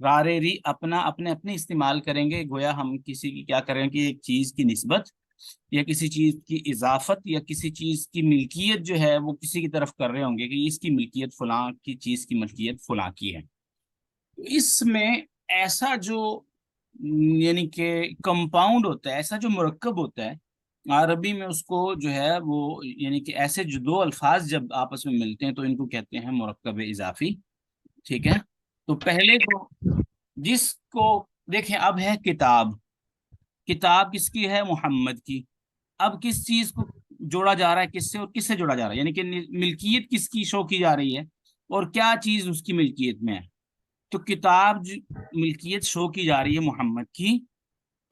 رارے ری اپنا اپنے اپنے استعمال کریں گے، گویا ہم کسی کی کیا کریں کہ ایک چیز کی نسبت یا کسی چیز کی اضافت یا کسی چیز کی ملکیت جو ہے وہ کسی کی طرف کر رہے ہوں گے کہ اس کی ملکیت فلاں کی چیز کی ملکیت فلاں کی ہے۔ اس میں ایسا جو یعنی کہ کمپاؤنڈ ہوتا ہے، ایسا جو مرکب ہوتا ہے عربی میں، اس کو جو ہے وہ یعنی کہ ایسے جو دو الفاظ جب آپس میں ملتے ہیں تو ان کو کہتے ہیں مرکب اضافی، ٹھیک ہے؟ تو پہلے کو جس کو دیکھیں، اب ہے کتاب، کتاب کس کی ہے؟ محمد کی۔ اب کس چیز کو جوڑا جا رہا ہے کس سے، اور کس سے جوڑا جا رہا ہے، یعنی کہ ملکیت کس کی شو کی جا رہی ہے اور کیا چیز اس کی ملکیت میں ہے؟ تو کتاب ملکیت شو کی جا رہی ہے محمد کی،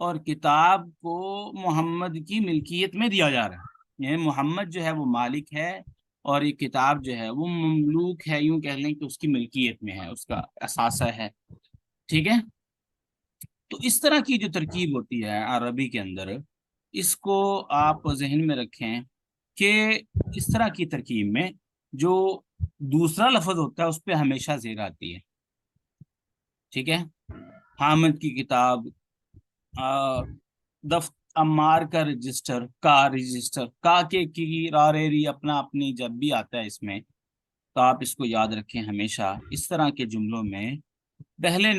اور کتاب کو محمد کی ملکیت میں دیا جا رہا ہے، یعنی محمد جو ہے وہ مالک ہے اور یہ کتاب جو ہے وہ مملوک ہے، یوں کہہ لیں کہ اس کی ملکیت میں ہے، اس کا اثاثہ ہے، ٹھیک ہے؟ تو اس طرح کی جو ترکیب ہوتی ہے عربی کے اندر، اس کو آپ ذہن میں رکھیں کہ اس طرح کی ترکیب میں جو دوسرا لفظ ہوتا ہے اس پہ ہمیشہ زیر آتی ہے، ٹھیک ہے؟ حامد کی کتاب، عمار کا رجسٹر، کا رجسٹر، کا کے کی رارے ری اپنا اپنی جب بھی آتا ہے اس میں، تو آپ اس کو یاد رکھیں ہمیشہ اس طرح کے جملوں میں پہلے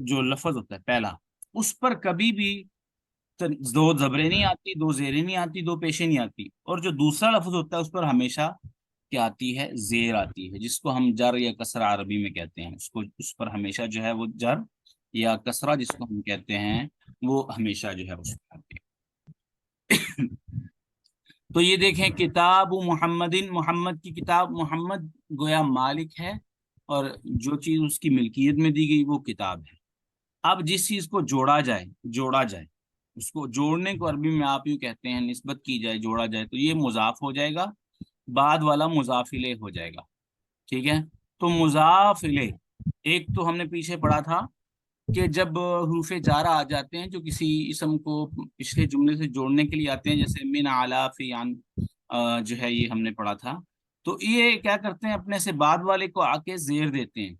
جو لفظ ہوتا ہے پہلا، اس پر کبھی بھی دو زبریں نہیں آتی، دو زیریں نہیں آتی، دو پیشیں نہیں آتی، اور جو دوسرا لفظ ہوتا ہے اس پر ہمیشہ کیا آتی ہے؟ زیر آتی ہے، جس کو ہم جر یا کسرہ عربی میں کہتے ہیں، اس پر ہمیشہ جو ہے وہ جر یا کسرہ جس کو ہم کہتے ہیں وہ ہمیشہ جو ہے اس پر آتی ہے۔ تو یہ دیکھیں، کتاب محمد، محمد کی کتاب، محمد گویا مالک ہے اور جو چیز اس کی ملکیت میں دی گئی وہ کتاب ہے۔ اب جس چیز کو جوڑا جائے، اس کو جوڑنے کو عربی میں آپ یوں کہتے ہیں، نسبت کی جائے، جوڑا جائے، تو یہ مضاف ہو جائے گا، بعد والا مضاف الیہ ہو جائے گا، ٹھیک ہے؟ تو مضاف الیہ، ایک تو ہم نے پیچھے پڑھا تھا کہ جب حروف جارہ آ جاتے ہیں جو کسی اسم کو پچھلے جملے سے جوڑنے کے لیے آتے ہیں، جیسے من، علی، فی، عن، جو ہے یہ ہم نے پڑھا تھا، تو یہ کیا کرتے ہیں؟ اپنے سے بعد والے کو آ کے زیر دیتے ہیں۔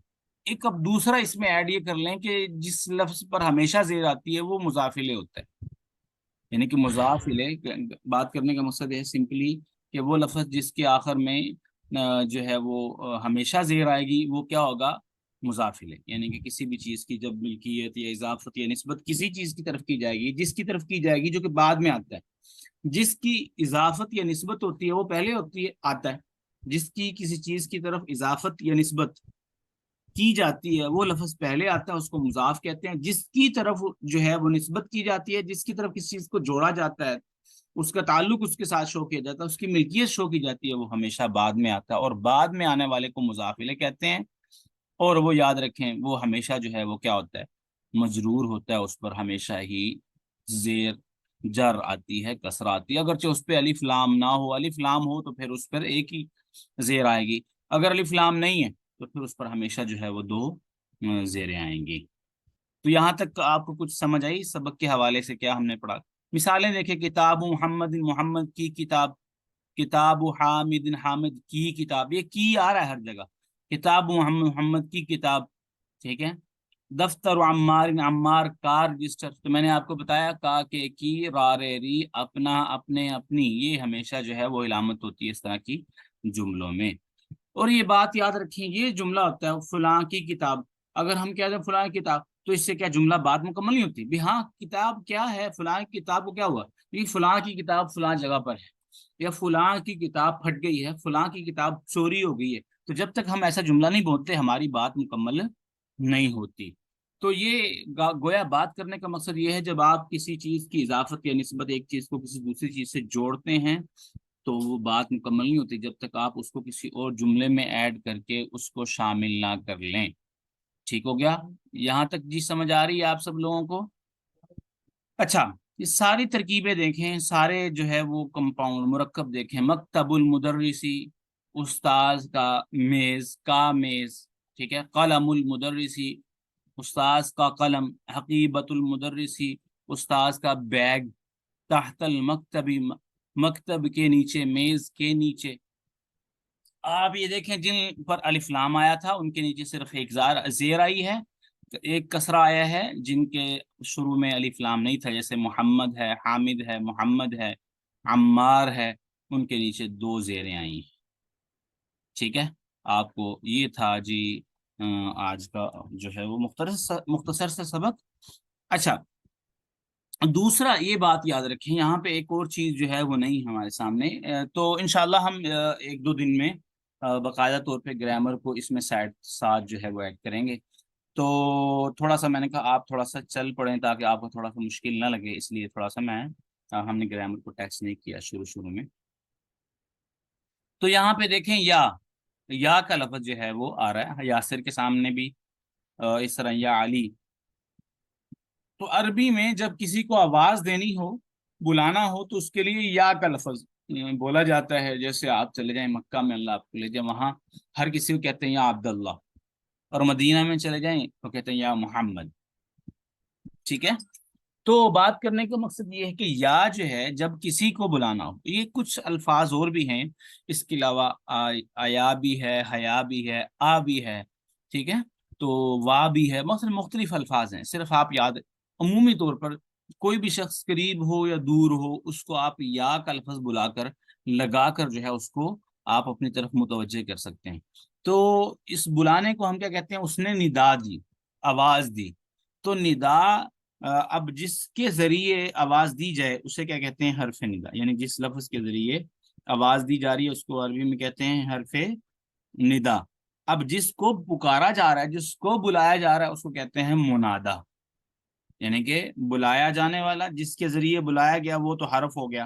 ایک اب دوسرا اس میں ایڈ یہ کر لیں کہ جس لفظ پر ہمیشہ زیر آتی ہے وہ مضاف الیہ ہوتا ہے، یعنی کہ مضاف الیہ بات کرنے کا مقصد ہے سمپلی کہ وہ لفظ جس کے آخر میں جو ہے وہ ہمیشہ زیر آئے گی وہ کیا ہوگا؟ مضاف الیہ، یعنی کہ کسی بھی چیز کی جب ملکیت یا اضافت یا نسبت کسی چیز کی طرف کی جائے گی، جس کی طرف کی جائے گی جو کہ بعد میں آتا ہے، جس کی اضافت یا نسبت ہوتی ہے وہ پہلے آتا ہے، جس کی کسی چیز کی طرف اضافت یا نسبت کی جاتی ہے وہ لفظ پہلے آتا ہے، اس کو مضاف کہتے ہیں۔ جس کی طرف جو ہے وہ نسبت کی جاتی ہے، جس کی طرف کسی چیز کو جوڑا جاتا ہے، اس کا تعلق اس کے ساتھ شو کیا جاتا ہے، اس کی ملکیت شو کی جاتی ہے، وہ ہمیشہ بعد میں آتا ہے، اور بعد میں آنے والے کو مضاف الیہ کہتے ہیں۔ اور وہ یاد رکھیں وہ ہمیشہ جو ہے وہ کیا ہوتا ہے؟ مجرور ہوتا ہے، اس پر ہمیشہ ہی زیر جر آتی ہے، کسرہ آتی ہے، اگرچہ اس پہ الف لام نہ ہو، الف لام ہو تو پھر اس پر ایک ہی زیر آئے گی، اگر الف لام نہیں ہے تو پھر اس پر ہمیشہ جو ہے وہ دو زیریں آئیں گی۔ تو یہاں تک آپ کو کچھ سمجھ آئی سبق کے حوالے سے کیا ہم نے پڑھا؟ مثالیں دیکھیں، کتاب محمد، محمد کی کتاب، کتاب حامد، حامد کی کتاب، یہ کی آ رہا ہے ہر جگہ، کتاب محمد، محمد کی کتاب، ٹھیک ہے؟ دفتر عمار، عمار کا رجسٹر، تو میں نے آپ کو بتایا کا کے کی رارے ری اپنا اپنے اپنی، یہ ہمیشہ جو ہے وہ علامت ہوتی ہے اس طرح کی جملوں میں۔ اور یہ بات یاد رکھیں، یہ جملہ ہوتا ہے فلاں کی کتاب، اگر ہم کہتے ہیں فلاں کی کتاب تو اس سے کیا جملہ بات مکمل نہیں ہوتی بھی؟ ہاں، کتاب کیا ہے، فلاں کی کتاب کو کیا ہوا، یہ فلاں کی کتاب فلاں جگہ پر ہے، یا فلاں کی کتاب پھٹ گئی ہے، فلاں کی کتاب چوری ہو گئی ہے، تو جب تک ہم ایسا جملہ نہیں بولتے ہماری بات مکمل نہیں ہوتی۔ تو یہ گویا بات کرنے کا مقصد یہ ہے، جب آپ کسی چیز کی اضافت یا نسبت ایک چیز کو کسی دوسری چیز سے جوڑتے ہیں تو وہ بات مکمل نہیں ہوتی جب تک آپ اس کو کسی اور جملے میں ایڈ کر کے اس کو شامل نہ کر لیں۔ ٹھیک ہو گیا؟ یہاں تک جی سمجھ آ رہی ہے آپ سب لوگوں کو؟ اچھا، یہ ساری ترکیبیں دیکھیں، سارے جو ہے وہ کمپاؤنڈ مرکب دیکھیں، مکتب المدرسی، استاذ کا میز، کا میز، ٹھیک ہے؟ قلم المدرسی، استاذ کا قلم، حقیبت المدرسی، استاذ کا بیگ، تحت المکتبی، مکتب کے نیچے، میز کے نیچے۔ آپ یہ دیکھیں جن پر الف لام آیا تھا ان کے نیچے صرف ایک زیر آئی ہے، ایک کسرہ آیا ہے جن کے شروع میں الف لام نہیں تھا، جیسے محمد ہے، حامد ہے، محمد ہے، عمار ہے، ان کے نیچے دو زیریں آئی ہیں۔ ٹھیک ہے، آپ کو یہ تھا جی آج کا جو ہے وہ مختصر سے سبق۔ اچھا، دوسرا یہ بات یاد رکھیں، یہاں پہ ایک اور چیز جو ہے وہ نہیں ہمارے سامنے، تو انشاءاللہ ہم ایک دو دن میں باقاعدہ طور پہ گرامر کو اس میں ساتھ جو ہے وہ ایڈ کریں گے۔ تو تھوڑا سا میں نے کہا آپ تھوڑا سا چل پڑیں تاکہ آپ کو تھوڑا سا مشکل نہ لگے، اس لیے تھوڑا سا ہم نے گرامر کو ٹیکسٹ نہیں کیا شروع میں۔ تو یہاں پہ دیکھیں یا کا لفظ جو ہے وہ آ رہا ہے یاسر کے سامنے بھی، اس طرح یا علی۔ تو عربی میں جب کسی کو آواز دینی ہو، بلانا ہو، تو اس کے لیے یا کا لفظ بولا جاتا ہے۔ جیسے آپ چلے جائیں مکہ میں، اللہ آپ کو لے جائیں، وہاں ہر کسی کو کہتے ہیں یا عبداللہ، اور مدینہ میں چلے جائیں تو کہتے ہیں یا محمد۔ ٹھیک ہے، تو بات کرنے کا مقصد یہ ہے کہ یا جو ہے جب کسی کو بلانا ہو، یہ کچھ الفاظ اور بھی ہیں اس کے علاوہ، آیا بھی ہے، حیا بھی ہے، آ بھی ہے، ٹھیک ہے، تو وا بھی ہے، مثلا مختلف الفاظ ہیں۔ صرف آپ یاد، عمومی طور پر کوئی بھی شخص قریب ہو یا دور ہو، اس کو آپ یا کا لفظ بلا کر، لگا کر جو ہے اس کو آپ اپنی طرف متوجہ کر سکتے ہیں۔ تو اس بلانے کو ہم کیا کہتے ہیں؟ اس نے ندا دی، آواز دی۔ تو ندا، اب جس کے ذریعے آواز دی جائے اسے کیا کہتے ہیں؟ حرف ندا، یعنی جس لفظ کے ذریعے آواز دی جا رہی ہے اس کو عربی میں کہتے ہیں حرف ندا۔ اب جس کو پکارا جا رہا ہے، جس کو بلایا جا رہا ہے، اس کو کہتے ہیں منادا، یعنی کہ بلایا جانے والا، جس کے ذریعے بلایا گیا وہ تو حرف ہو گیا،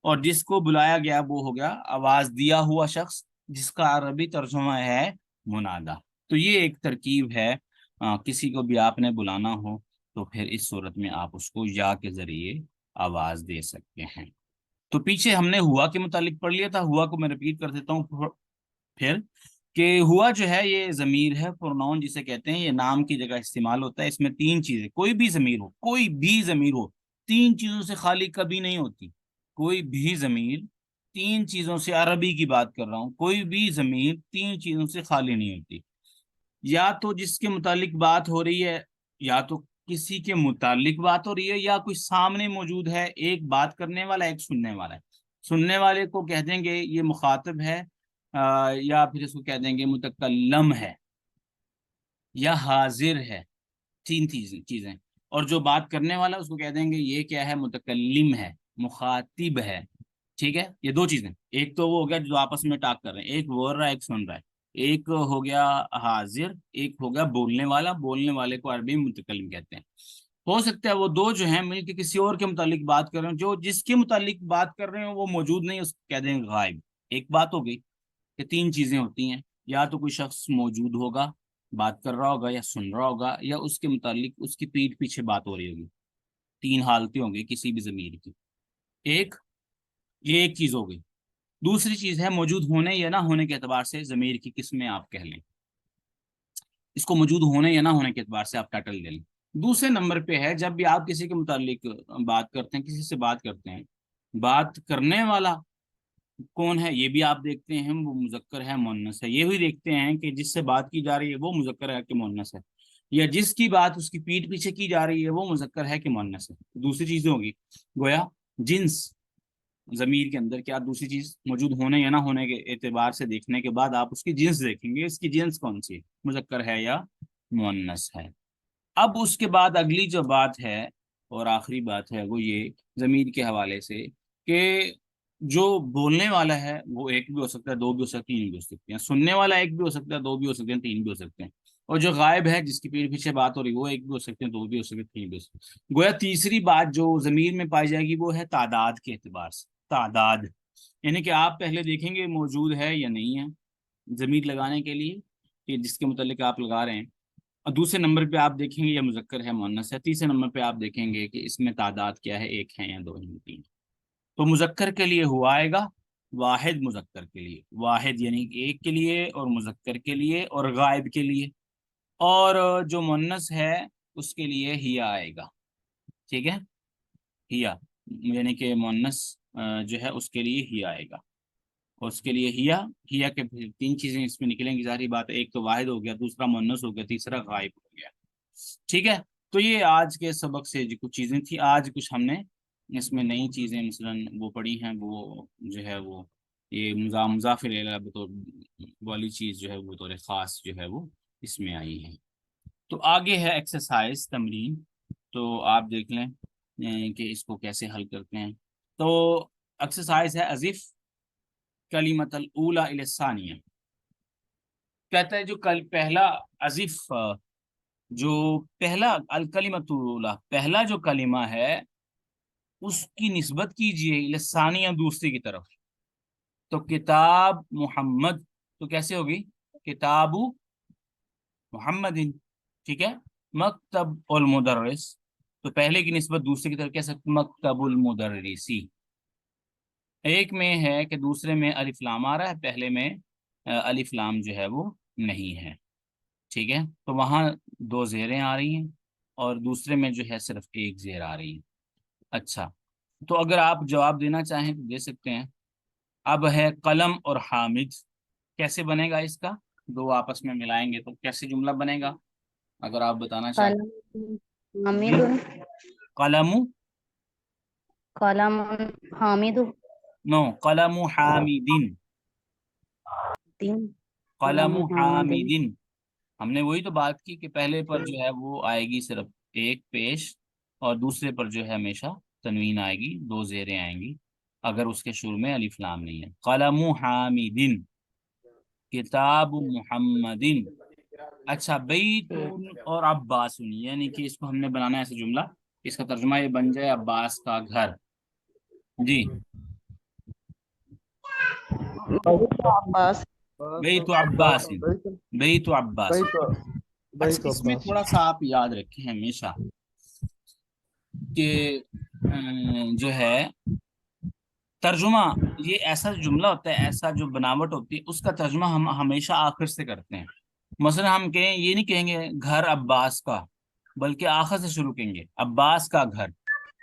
اور جس کو بلایا گیا وہ ہو گیا آواز دیا ہوا شخص، جس کا عربی ترجمہ ہے منادا۔ تو یہ ایک ترکیب ہے، کسی کو بھی آپ نے بلانا ہو تو پھر اس صورت میں آپ اس کو یا کے ذریعے آواز دے سکتے ہیں۔ تو پیچھے ہم نے ہوا کے متعلق پڑھ لیا تھا، ہوا کو میں رپیٹ کر دیتا ہوں پھر، کہ ہوا جو ہے یہ ضمیر ہے، پروناؤن جسے کہتے ہیں، یہ نام کی جگہ استعمال ہوتا ہے۔ اس میں تین چیزیں، کوئی بھی ضمیر ہو، کوئی بھی ضمیر ہو، تین چیزوں سے خالی کبھی نہیں ہوتی۔ کوئی بھی ضمیر تین چیزوں سے، عربی کی بات کر رہا ہوں، کوئی بھی ضمیر تین چیزوں سے خالی نہیں ہوتی۔ یا تو جس کے متعلق بات ہو رہی ہے، یا تو کسی کے متعلق بات ہو رہی ہے، یا کوئی سامنے موجود ہے، ایک بات کرنے والا، ایک سننے والا ہے۔ سننے والے کو کہہ دیں گے یہ مخاطب ہے، یا پھر اس کو کہہ دیں گے متکلم ہے یا حاضر ہے، تین چیزیں۔ اور جو بات کرنے والا اس کو کہہ دیں گے یہ کیا ہے؟ متکلم ہے، مخاطب ہے۔ ٹھیک ہے، یہ دو چیزیں، ایک تو وہ ہو گیا جو آپس میں ٹاک کر رہے ہیں، ایک بول رہا ہے، ایک سن رہا ہے۔ ایک ہو گیا حاضر، ایک ہو گیا بولنے والا، بولنے والے کو عربی میں متکلم کہتے ہیں۔ ہو سکتا ہے وہ دو جو ہیں مل کے کسی اور کے متعلق بات کر رہے ہیں، جو جس کے متعلق بات کر رہے ہیں وہ موجود نہیں، اس کو کہہ دیں گے غائب۔ ایک بات ہو گئی کہ تین چیزیں ہوتی ہیں، یا تو کوئی شخص موجود ہوگا، بات کر رہا ہوگا یا سن رہا ہوگا، یا اس کے متعلق اس کی پیٹھ پیچھے بات ہو رہی ہوگی۔ تین حالتیں ہوں گی کسی بھی ضمیر کی۔ ایک، یہ ایک چیز ہو گئی۔ دوسری چیز ہے موجود ہونے یا نہ ہونے کے اعتبار سے ضمیر کی قسمیں آپ کہہ لیں، اس کو موجود ہونے یا نہ ہونے کے اعتبار سے آپ ٹائٹل لے لیں۔ دوسرے نمبر پہ ہے جب بھی آپ کسی کے متعلق بات کرتے ہیں، کسی سے بات کرتے ہیں، بات کرنے والا کون ہے یہ بھی آپ دیکھتے ہیں، وہ مذکر ہے مؤنث ہے، یہ بھی دیکھتے ہیں کہ جس سے بات کی جا رہی ہے وہ مذکر ہے کہ مؤنث ہے، یا جس کی بات اس کی پیٹھ پیچھے کی جا رہی ہے وہ مذکر ہے کہ مؤنث ہے۔ دوسری چیزیں ہوگی، گویا جنس، ضمیر کے اندر کیا دوسری چیز موجود ہونے یا نہ ہونے کے اعتبار سے دیکھنے کے بعد آپ اس کی جنس دیکھیں گے، اس کی جنس کون سی ہے، مذکر ہے یا مؤنث ہے۔ اب اس کے بعد اگلی جو بات ہے اور آخری بات ہے وہ یہ ضمیر کے حوالے سے، کہ جو بولنے والا ہے وہ ایک بھی ہو سکتا ہے، دو بھی ہو سکتے ہیں، تین بھی ہو سکتے ہیں۔ سننے والا ایک بھی ہو سکتا ہے، دو بھی ہو سکتے ہیں، تین بھی ہو سکتے ہیں۔ اور جو غائب ہے جس کی پیٹھ پیچھے بات ہو رہی ہے وہ ایک بھی ہو سکتے ہیں، دو بھی ہو سکتے ہیں، تین بھی ہو سکتے ہیں۔ گویا تیسری بات جو ضمیر میں پائی جائے گی وہ ہے تعداد کے اعتبار سے، تعداد، یعنی کہ آپ پہلے دیکھیں گے موجود ہے یا نہیں ہے ضمیر لگانے کے لیے، کہ جس کے متعلق آپ لگا رہے ہیں، اور دوسرے نمبر پہ آپ دیکھیں گے یہ مذکر ہے مؤنث ہے، تیسرے نمبر پہ آپ دیکھیں گے کہ اس میں تعداد کیا ہے، ایک ہے یا دو ہیں، تین۔ تو مذکر کے لیے ہوا آئے گا، واحد مذکر کے لیے، واحد یعنی ایک کے لیے، اور مذکر کے لیے، اور غائب کے لیے، اور جو مؤنث ہے اس کے لیے ہیا آئے گا۔ ٹھیک ہے، ہیا یعنی کہ مؤنث جو ہے اس کے لیے ہیا آئے گا، اور اس کے لیے ہیا کے پھر تین چیزیں اس میں نکلیں گی، ظاہری بات ہے، ایک تو واحد ہو گیا، دوسرا مؤنث ہو گیا، تیسرا غائب ہو گیا۔ ٹھیک ہے، تو یہ آج کے سبق سے جو کچھ چیزیں تھیں، آج کچھ ہم نے اس میں نئی چیزیں مثلاً وہ پڑھی ہیں، وہ جو ہے وہ یہ مضاف الیہ بطور والی چیز جو ہے وہ بطور خاص جو ہے وہ اس میں آئی ہے۔ تو آگے ہے ایکسرسائز، تمرین، تو آپ دیکھ لیں کہ اس کو کیسے حل کرتے ہیں۔ تو ایکسرسائز ہے اضف کلمۃ الاولی الی الثانیہ، کہتا ہے جو پہلا اضف، جو پہلا الکلمۃ الاولی، پہلا جو کلمہ ہے اس کی نسبت کیجئے الی الثانیہ، دوسری کی طرف۔ تو کتاب محمد، تو کیسے ہوگی؟ کتاب محمد، ٹھیک ہے۔ مکتب المدرس، تو پہلے کی نسبت دوسرے کی طرف کیسے؟ مکتب المدرسی۔ ایک میں ہے کہ دوسرے میں الف لام آ رہا ہے، پہلے میں الف لام جو ہے وہ نہیں ہے، ٹھیک ہے، تو وہاں دو زیریں آ رہی ہیں اور دوسرے میں جو ہے صرف ایک زیر آ رہی ہے۔ اچھا، تو اگر آپ جواب دینا چاہیں تو دے سکتے ہیں۔ اب ہے قلم اور حامد، کیسے بنے گا اس کا؟ دو آپس میں ملائیں گے تو کیسے جملہ بنے گا، اگر آپ بتانا چاہیں؟ قلم حامد، قلم، قلم حامد، نو، قلم حامدین، تین، قلم قلم حامد، حامدین۔ ہم نے وہی تو بات کی کہ پہلے پر جو ہے وہ آئے گی صرف ایک پیش، اور دوسرے پر جو ہے ہمیشہ تنوین آئے گی، دو زیریں آئیں گی اگر اس کے شروع میں الف لام نہیں ہے۔ قلم حامدین، کتاب محمدین۔ اچھا، بیت اور عباس، یعنی کہ اس کو ہم نے بنانا ہے ایسا جملہ، اس کا ترجمہ یہ بن جائے عباس کا گھر، جی۔ عباس، بیت عباس، بیت عباس۔ اچھا، بیت اس میں عباس، تھوڑا سا آپ یاد رکھیں ہمیشہ کہ جو ہے ترجمہ، یہ ایسا جملہ ہوتا ہے، ایسا جو بناوٹ ہوتی ہے اس کا ترجمہ ہم ہمیشہ آخر سے کرتے ہیں۔ مثلا ہم کہیں، یہ نہیں کہیں گے گھر عباس کا، بلکہ آخر سے شروع کریں گے، عباس کا گھر۔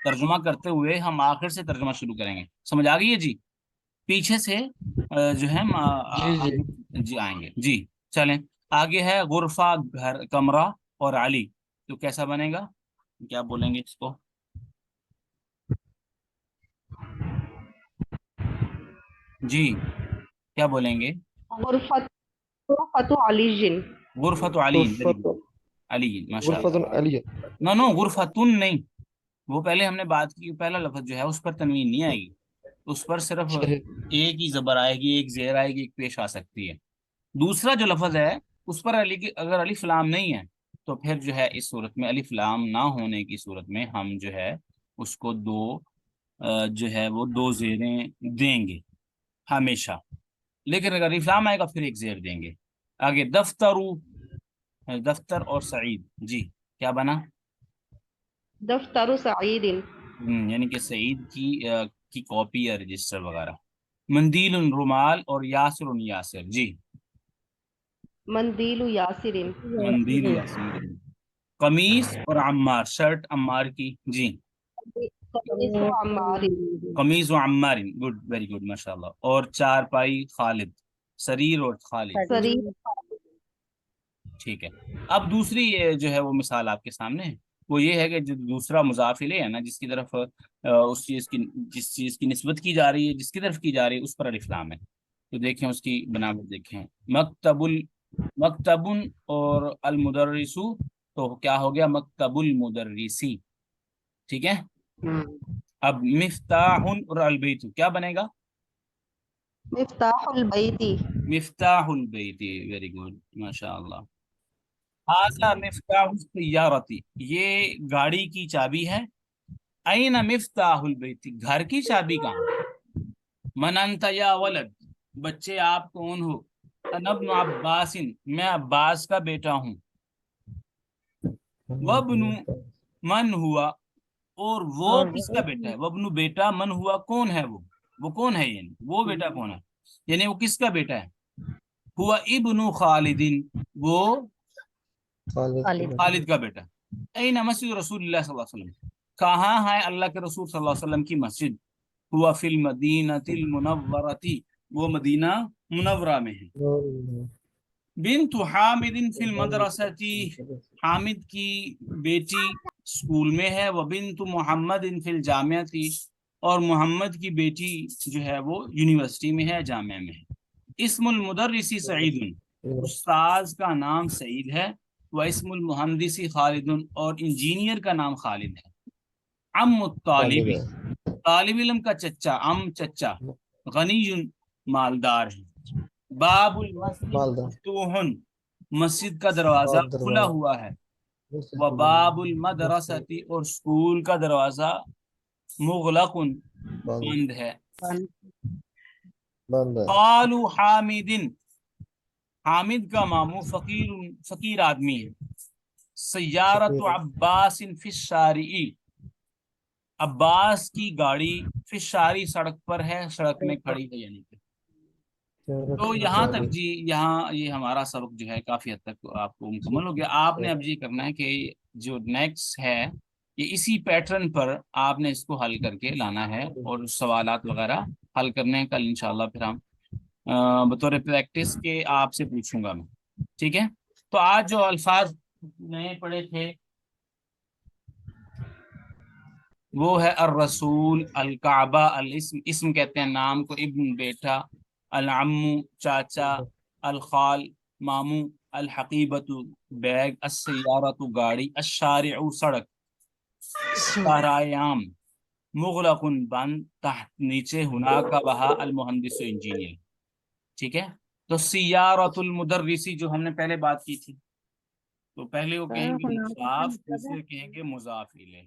ترجمہ کرتے ہوئے ہم آخر سے ترجمہ شروع کریں گے، سمجھ آ گئی ہے جی؟ پیچھے سے جو ہے ہم جی جی آگے جی آئیں گے، جی۔ چلیں آگے ہے غرفہ، گھر، کمرہ اور علی، تو کیسا بنے گا؟ کیا بولیں گے اس کو؟ جی کیا بولیں گے؟ غرفت، غرفت علی جن، غرفۃ علی، ویری غرفت، گڈ، علی، ماشاء غرفت اللہ۔ علیہ، نو نو، غرفتن نہیں، وہ پہلے ہم نے بات کی، پہلا لفظ جو ہے اس پر تنوین نہیں آئے گی، اس پر صرف ایک ہی زبر آئے گی، ایک زیر آئے گی، ایک پیش آ سکتی ہے۔ دوسرا جو لفظ ہے اس پر اگر الف لام نہیں ہے تو پھر جو ہے اس صورت میں، الف لام نہ ہونے کی صورت میں ہم جو ہے اس کو دو جو ہے وہ دو زیریں دیں گے ہمیشہ، لیکن اگر الف لام آئے گا پھر ایک زیر دیں گے۔ آگے دفتر، دفتر اور سعید، جی کیا بنا؟ دفتر سعید، یعنی کہ سعید کی کاپی یا رجسٹر وغیرہ۔ مندیل، رومال اور یاسر، یاسر، جی، مندیل یاسر، مندیل یاسیر۔ قمیص اور عمار، شرٹ عمار کی، جی، قمیص عمار، قمیص و عمار، گڈ، ویری گڈ، ماشاء اللہ۔ اور چار پائی خالد، سریر اور خالد، سریر، ٹھیک ہے۔ اب دوسری یہ جو ہے وہ مثال آپ کے سامنے ہے، وہ یہ ہے کہ جو دوسرا مضاف الیہ ہے نا، جس کی طرف اس چیز کی، جس چیز کی نسبت کی جا رہی ہے، جس کی طرف کی جا رہی ہے، اس پر الف لام ہے، تو دیکھیں اس کی بناوٹ دیکھیں۔ مکتب اور المدرسو، تو کیا ہو گیا؟ مکتب المدرسی، ٹھیک ہے۔ اب مفتاح اور البیت، کیا بنے گا؟ مفتاح البیت، مفتاح البیت، ویری گڈ، ماشاء اللہ۔ هذا مفتاح السیارتی، یہ گاڑی کی چابی ہے۔ این مفتاح البیت، گھر کی چابی کہاں؟ من انت یا ولد، بچے آپ کون ہو؟ انا ابن عباس، میں عباس کا بیٹا ہوں۔ وابن من ہوا، اور وہ کس کا بیٹا ہے؟ وابن بیٹا، من ہوا کون ہے وہ کون ہے، یعنی وہ بیٹا کون ہے، یعنی وہ کس کا بیٹا ہے؟ ہوا ابن خالد، وہ خالد، خالد کا بیٹا۔ این مسجد رسول اللہ صلی اللہ علیہ وسلم، کہاں ہے اللہ کے رسول صلی اللہ علیہ وسلم کی مسجد؟ ہوا فی المدینۃ المنورۃ، وہ مدینہ منورہ میں ہے۔ بنت حامد فی المدرستی، حامد کی بیٹی اسکول میں ہے، وہ بنت محمد فی الجامعتی، اور محمد کی بیٹی جو ہے وہ یونیورسٹی میں ہے، جامعہ میں ہے۔ اسم المدرسی سعید، استاذ کا نام سعید ہے، وہ اسم المہندسی خالد، اور انجینئر کا نام خالد ہے۔ عم الطالب، طالب علم کا چچا، چچا، غنی مالدار ہے۔ باب المسجد مفتوح، مسجد کا دروازہ کھلا ہوا ہے۔ وباب المدرسۃ، اور اسکول کا دروازہ مغلق، بند ہے۔ قالوا حامد، حامد کا ماموں فقیر آدمی ہے۔ سیارت عباس فی الشارع، عباس کی گاڑی فی الشارع، سڑک پر ہے، سڑک میں کھڑی ہے یعنی کہ۔ تو یہاں تک جی، یہاں یہ ہمارا سبق جو ہے کافی حد تک آپ کو مکمل ہو گیا۔ آپ نے اب یہ کرنا ہے کہ جو نیکسٹ ہے یہ اسی پیٹرن پر آپ نے اس کو حل کر کے لانا ہے، اور سوالات وغیرہ حل کرنے ہیں۔ کل انشاءاللہ پھر ہم بطور پریکٹس کے آپ سے پوچھوں گا میں، ٹھیک ہے؟ تو آج جو الفاظ نئے پڑھے تھے وہ ہے الرسول، الکعبہ، الاسم، اسم کہتے ہیں نام کو، ابن بیٹا، العم چاچا، الخال ماموں، الحقیبۃ بیگ، السیارۃ گاڑی، الشارع سڑک، سارایام مغلق بند، تحت نیچے، ہناک وہاں، المہندس انجینئر، ٹھیک ہے؟ تو سیارۃ المدرسی جو ہم نے پہلے بات کی تھی، تو پہلے وہ کہیں گے مضاف، دوسرے کہیں گے مضاف الیہ۔